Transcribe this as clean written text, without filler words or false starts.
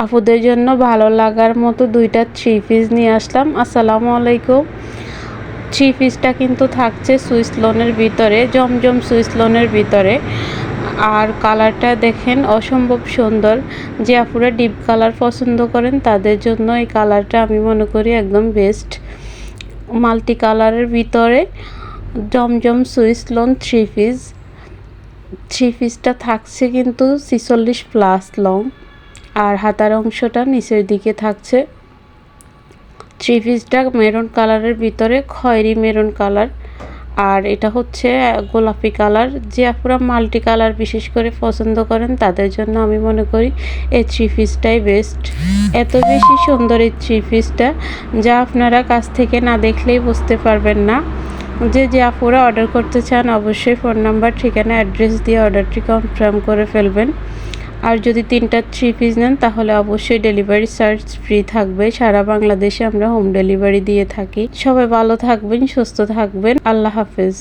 আপুদের জন্য ভালো লাগার মতো দুইটা থ্রি পিস নিয়ে আসলাম। আসসালামু আলাইকুম। থ্রি পিসটা কিন্তু থাকছে সুইস লোনের ভিতরে, জমজম সুইস লোনের ভিতরে। আর কালারটা দেখেন অসম্ভব সুন্দর। যে আপুরা ডিপ কালার পছন্দ করেন তাদের জন্য এই কালারটা আমি মনে করি একদম বেস্ট। মাল্টি কালারের ভিতরে জমজম সুইস লোন থ্রি পিসটা থাকছে কিন্তু 46+ লং। আর হাতার অংশটা নিচের দিকে থাকছে। থ্রি পিসটা মেরুন কালারের ভিতরে খয়েরি মেরুন কালার, আর এটা হচ্ছে গোলাপি কালার। যে আপুরা মাল্টি কালার বিশেষ করে পছন্দ করেন তাদের জন্য আমি মনে করি এই থ্রি পিসটাই বেস্ট। এত বেশি সুন্দর এই থ্রি পিসটা, যা আপনারা কাছ থেকে না দেখলেই বুঝতে পারবেন না। যে আপুরা অর্ডার করতে চান অবশ্যই ফোন নাম্বার, ঠিকানা, অ্যাড্রেস দিয়ে অর্ডারটি কনফার্ম করে ফেলবেন। আর যদি 3টা থ্রি পিস নেন তাহলে অবশ্যই ডেলিভারি চার্জ ফ্রি থাকবে। সারা বাংলাদেশে আমরা হোম ডেলিভারি দিয়ে থাকি। সবাই ভালো থাকবেন, সুস্থ থাকবেন। আল্লাহ হাফেজ।